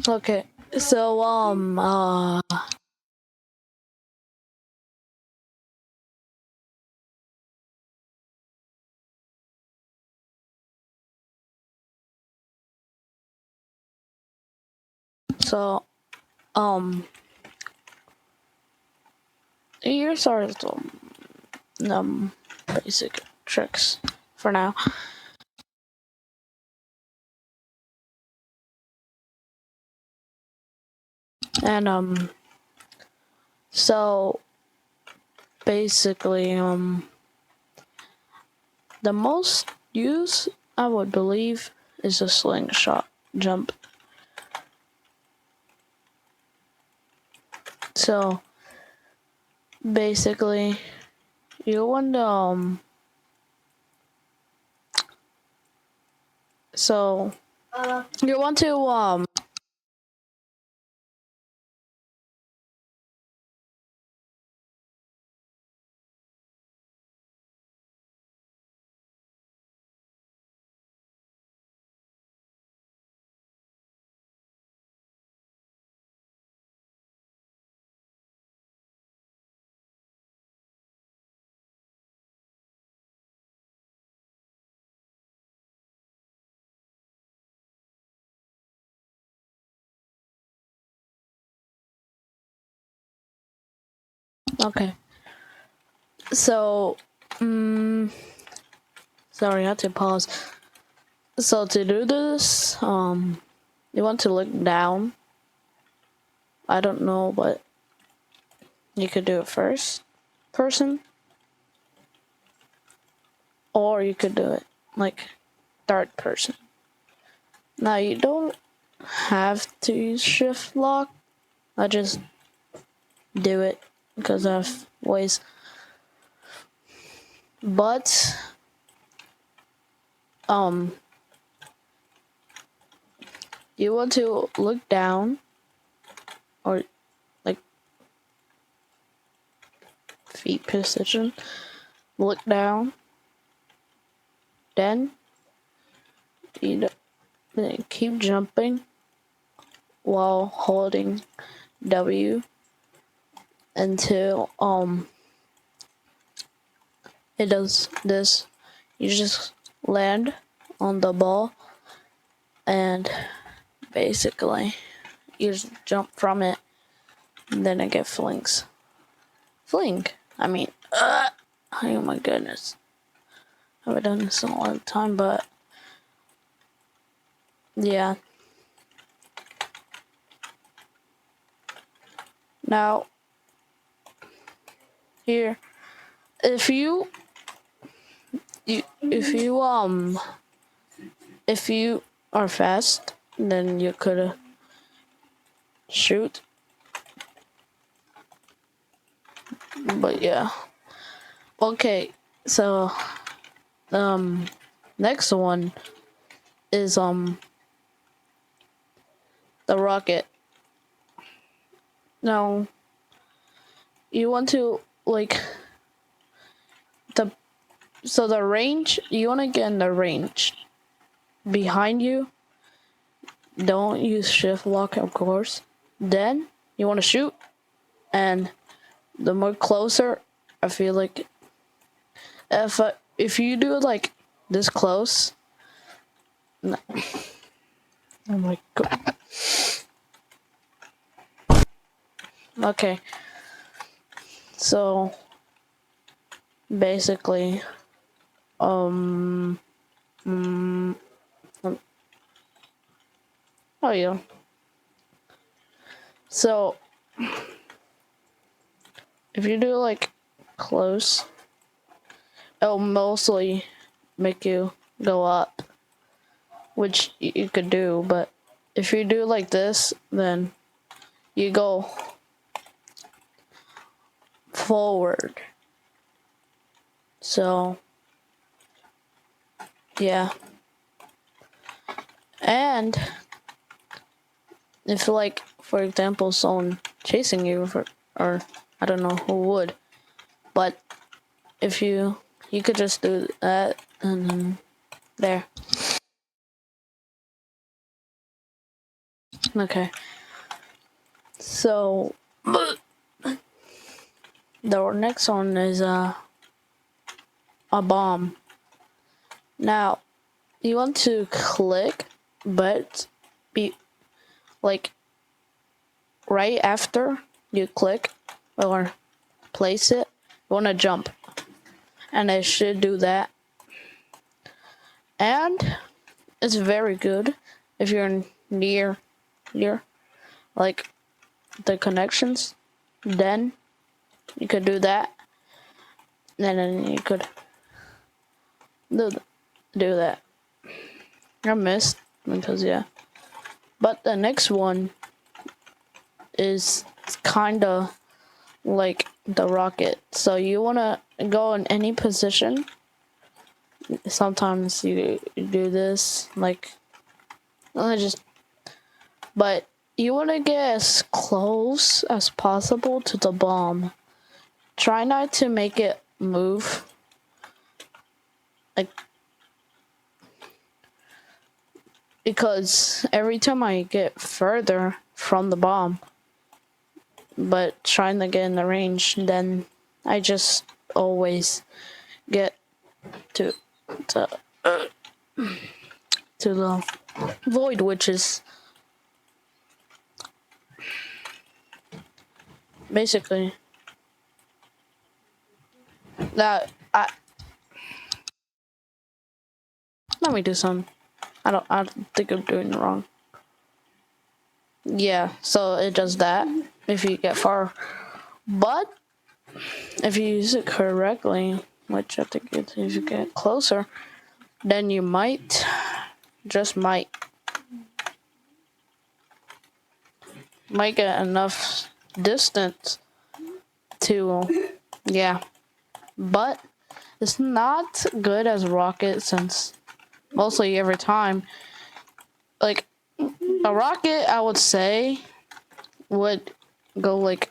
Okay, so so um, here's our basic tricks for now. And so basically the most used, I would believe, is a slingshot jump. So basically you want to so you want to okay. So sorry, I had to pause. So to do this, you want to look down. I don't know, but you could do it first person, or you could do it like third person. Now you don't have to use shift lock. I just do it because I have ways. But you want to look down, or like feet position. Look down. Then you keep jumping while holding W until it does this. You just land on the ball and basically you just jump from it, and then it gets flings. Fling. I mean, oh my goodness. I haven't done this in a long time, but yeah. Now, here, if you are fast, then you could shoot. But yeah. Okay, so next one is the rocket. Now you want to like the range, you want to get in the range behind you. Don't use shift lock, of course. Then you want to shoot, and the more closer, I feel like if you do it like this close, no. Oh my god. Okay, so basically, oh yeah. So if you do like close, it'll mostly make you go up, which you could do, but if you do like this, then you go forward. So yeah. And if like, for example, someone chasing you or I don't know who would, but if you could just do that and then there. Okay. So the next one is a bomb. Now you want to click, but be like right after you click or place it, you want to jump, and it should do that. And it's very good if you're near like the connections. Then you could do that, and then you could do that. I missed because yeah. But the next one is kind of like the rocket. So you want to go in any position. Sometimes you do this, like, but you want to get as close as possible to the bomb. Try not to make it move. Like, because every time I get further from the bomb, but trying to get in the range, then I just always get to the void, which is basically that. Let me do some. I don't think I'm doing it wrong. Yeah, so it does that if you get far, but if you use it correctly, which I think it's if you get closer, then you might get enough distance to, yeah. But it's not good as rocket, since mostly every time, like, a rocket, I would say, would go like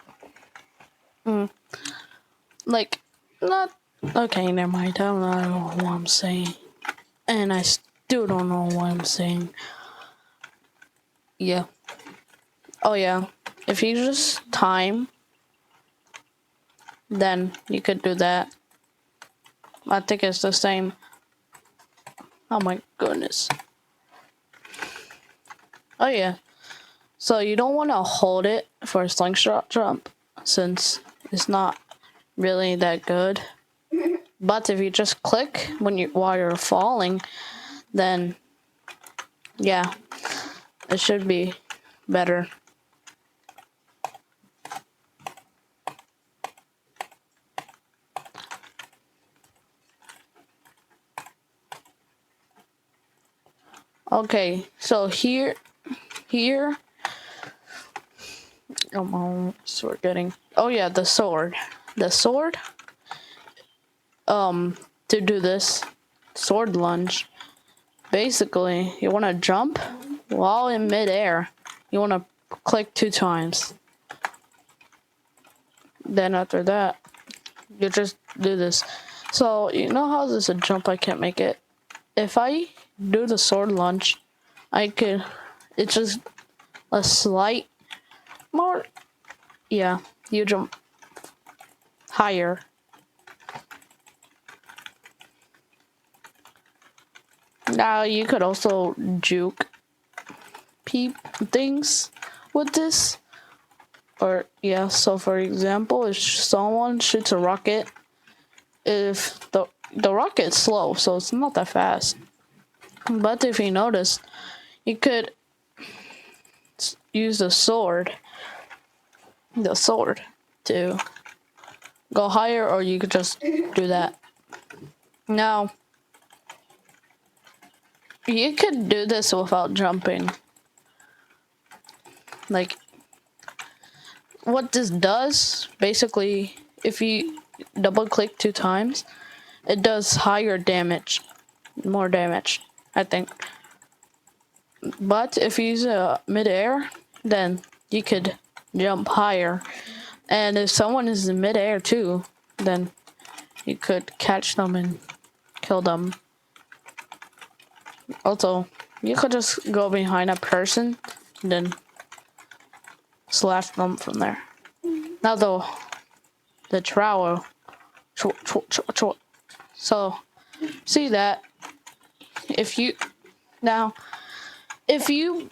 not, okay, never mind, I don't know what I'm saying, and I still don't know what I'm saying. Yeah. Oh yeah, if you just time, then you could do that. I think it's the same. Oh my goodness. Oh yeah. So you don't want to hold it for a slingshot jump, since it's not really that good. But if you just click while you're falling, then yeah, it should be better. Okay, so here, so we're getting, oh yeah, the sword, to do this sword lunge, basically you want to jump while in midair. You want to click 2 times. Then after that, you just do this. So you know how this is a jump, I can't make it. If I do the sword lunge, it's just a slight more, yeah, you jump higher. Now you could also juke things with this, or yeah. So for example, if someone shoots a rocket, if the rocket's slow, so it's not that fast. But if you notice, you could use the sword to go higher, or you could just do that. Now, you could do this without jumping. Like, what this does, basically, if you double click 2 times, it does more damage, I think. But if you use midair, then you could jump higher. And if someone is in midair too, then you could catch them and kill them. Also, you could just go behind a person, then slash them from there. Now the trowel. So see that if you now if you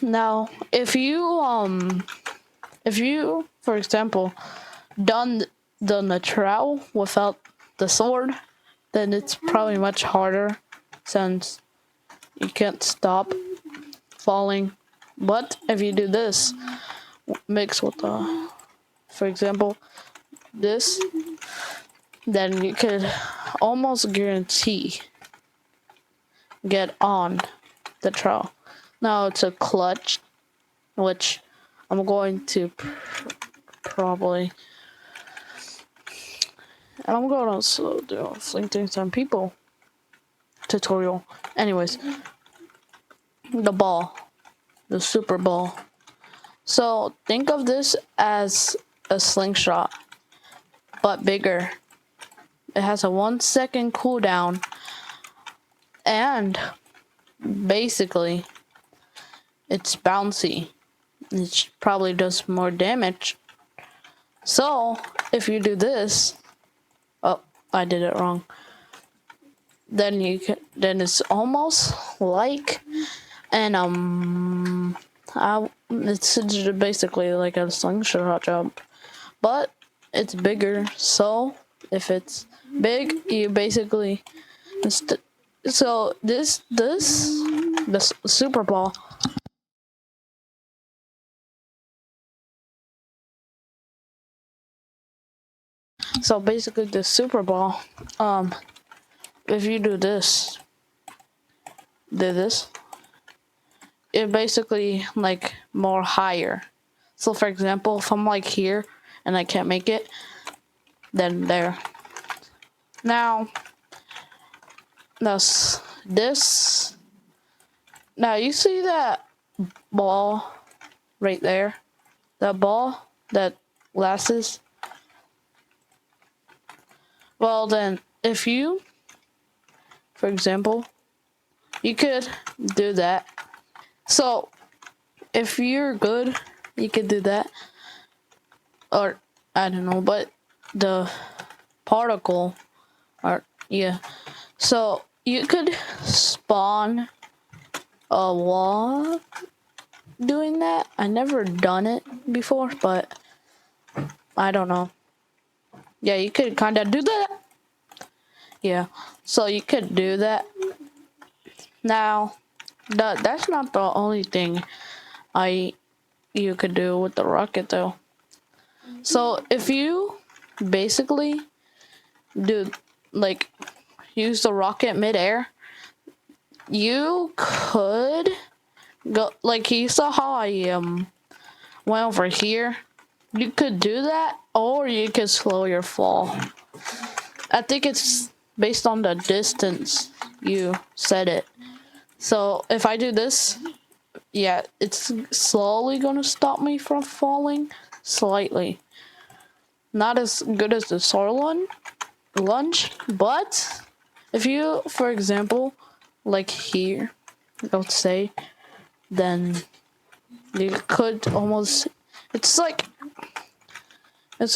now if you for example done the trowel without the sword, then it's probably much harder since you can't stop falling. But if you do this mix with the, for example, this, then you could almost guarantee get on the trowel. Now it's a clutch, which I'm going to probably, and I'm going to also do a flinting some people tutorial. Anyways, the ball, the super ball. So think of this as a slingshot, but bigger. It has a 1 second cooldown, and basically it's bouncy. It probably does more damage. So if you do this, oh, I did it wrong. Then then it's almost like an it's basically like a slingshot jump, but it's bigger. So if it's big, you basically so this the super ball. So basically the super ball, if you do this, it basically like more higher. So for example, if I'm like here and I can't make it, then there. Now this. Now you see that ball right there? That ball that lasts. Well then, if you, for example, you could do that. So if you're good, you could do that. Or I don't know, but the particle, or yeah. So you could spawn a wall doing that. I never done it before, but I don't know. Yeah, you could kind of do that. Yeah, so you could do that. Now, that's not the only thing you could do with the rocket though. So if you basically do like use the rocket midair, you could go like you saw how I went over here. You could do that, or you could slow your fall. I think it's based on the distance you set it. So if I do this, yeah, it's slowly gonna stop me from falling slightly. Not as good as the sword lunge, but if you, for example, like here, let's say, then you could almost, it's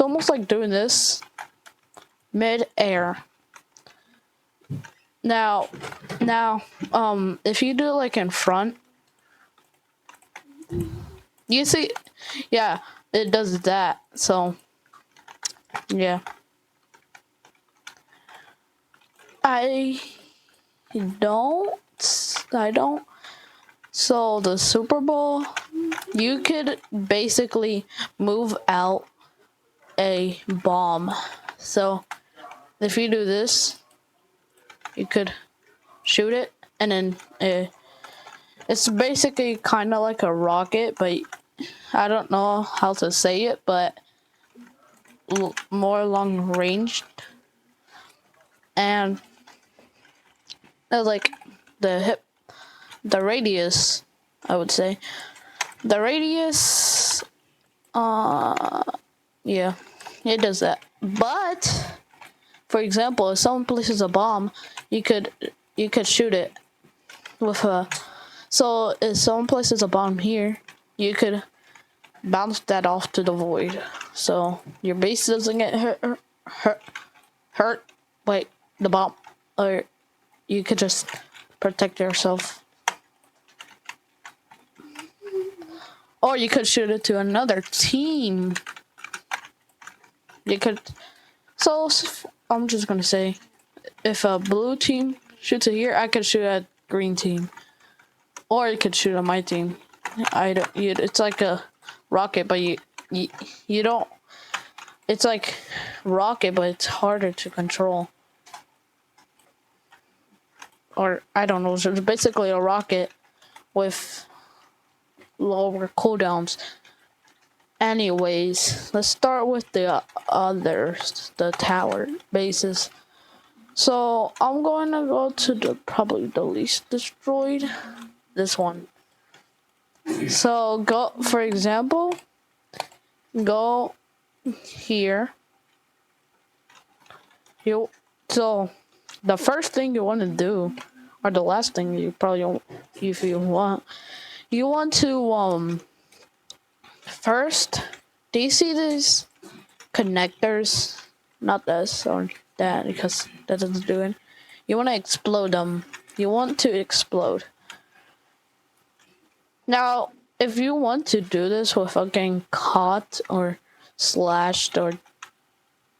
almost like doing this mid-air. Now, if you do it like in front, you see, yeah, it does that. So, yeah. I don't. So the Super Bowl, you could basically move out a bomb. So if you do this, you could shoot it, and then it's basically kind of like a rocket, but I don't know how to say it, but more long range. And like the radius, I would say. The radius, yeah, it does that. But, for example, if someone places a bomb, you could shoot it with a So if someone places a bomb here, you could bounce that off to the void. So your base doesn't get hurt by the bomb. Or you could just protect yourself. Or you could shoot it to another team. You could. So I'm just gonna say, if a blue team shoots it here, I could shoot at green team, or you could shoot at my team. It's like a rocket, but you don't. It's like rocket, but it's harder to control. Or I don't know. It's basically a rocket with lower cooldowns. Anyways, let's start with the others, the tower bases. So I'm going to go to probably the least destroyed, this one. So go, for example, go here. So the first thing you want to do, or the last thing you probably don't, if you want to first, do you see these connectors? Not this or that, because that doesn't do it. You want to explode them. You want to explode. Now, if you want to do this without getting caught or slashed or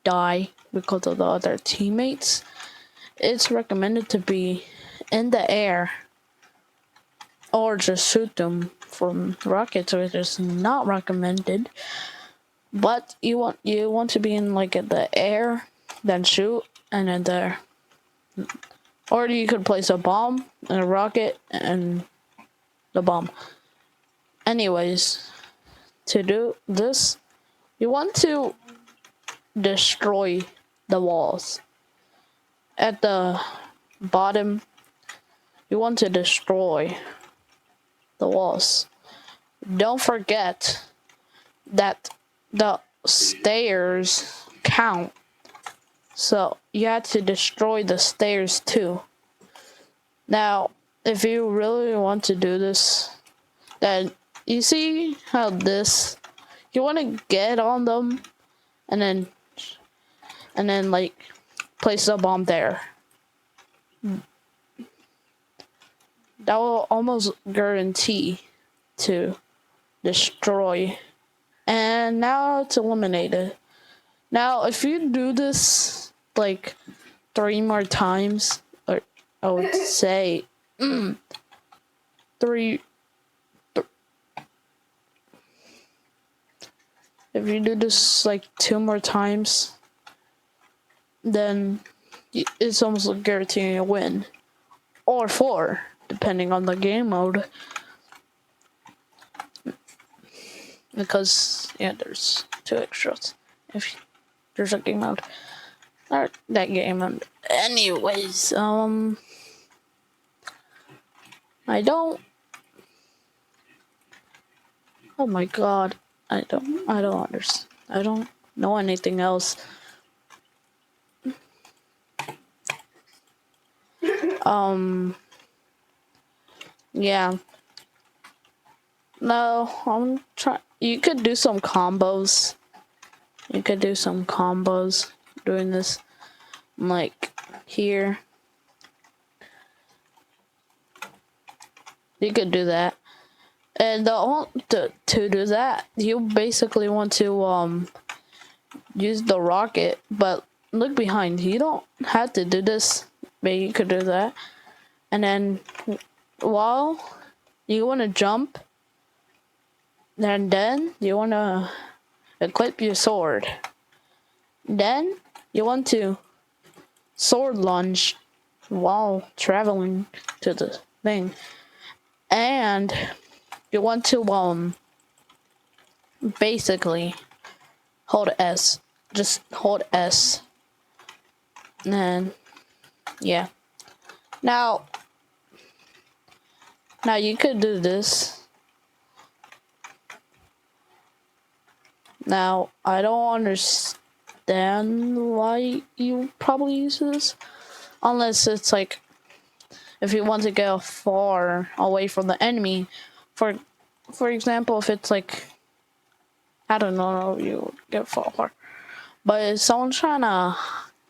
die because of the other teammates, it's recommended to be in the air or just shoot them from rockets, which is not recommended. But you want to be in like the air, then shoot, and then there. Or you could place a bomb and a rocket and the bomb. Anyways, to do this, you want to destroy the walls. At the bottom, you want to destroy the walls. Don't forget that the stairs count. So you have to destroy the stairs too. Now, if you really want to do this, then you see how this, you want to get on them and then like place a bomb there. That will almost guarantee to destroy. And now it's eliminated. Now, if you do this like 3 more times, or I would say 3. If you do this like 2 more times, then it's almost like guaranteeing a win. Or 4, depending on the game mode. Because, yeah, there's 2 extras. If there's a game mode. Or that game mode. Anyways, I don't... Oh my god. I don't understand. I don't know anything else. Yeah. No, I'm trying. You could do some combos. Doing this. Like, here. You could do that. And to do that, you basically want to use the rocket, but look behind. You don't have to do this, but you could do that. And then while you want to jump, and then you want to equip your sword. Then you want to sword lunge while traveling to the thing. And you want to basically hold S. Just hold S. And then yeah. Now you could do this. Now I don't understand why you probably use this, unless it's like if you want to get far away from the enemy. For example, if it's like, I don't know, you get far, but if someone's trying to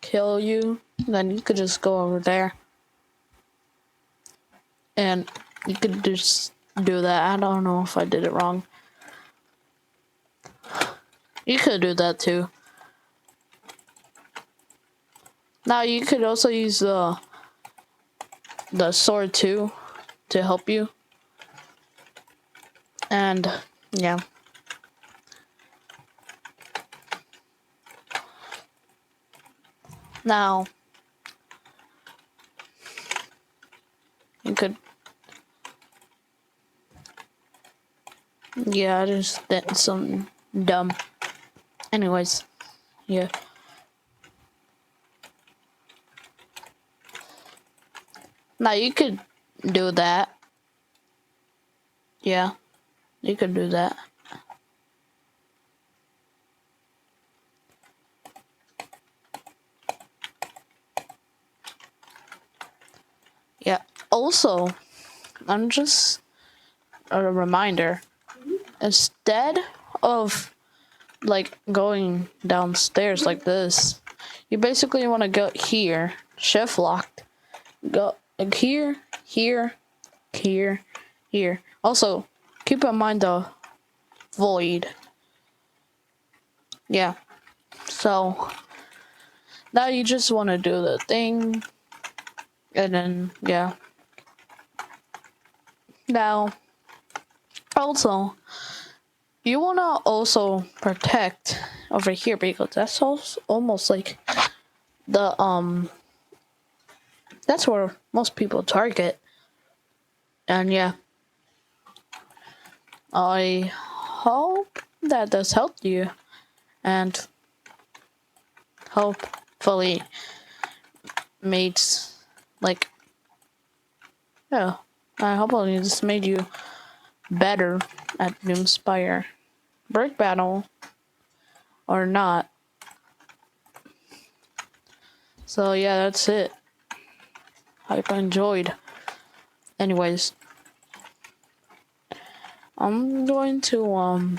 kill you, then you could just go over there and you could just do that. I don't know if I did it wrong. You could do that too. Now you could also use the sword too to help you. And yeah. Now you could, yeah, I just did something dumb. Anyways, yeah. Now you could do that. Yeah, you could do that. Yeah. Also, I'm just a reminder. Instead of like going downstairs like this, you basically want to go here, shift locked, go like here, here, here, here. Also, keep in mind the void. Yeah. So now you just want to do the thing, and then yeah. Now, also, you want to also protect over here because that's also almost like the that's where most people target. And yeah, I hope that this helped you, and hopefully made like, yeah, I hopefully this made you better at doomspire, brickbattle or not. So yeah, that's it. Hope you enjoyed. Anyways, I'm going to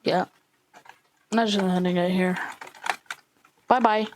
yeah, I'm just gonna end it here. Bye bye.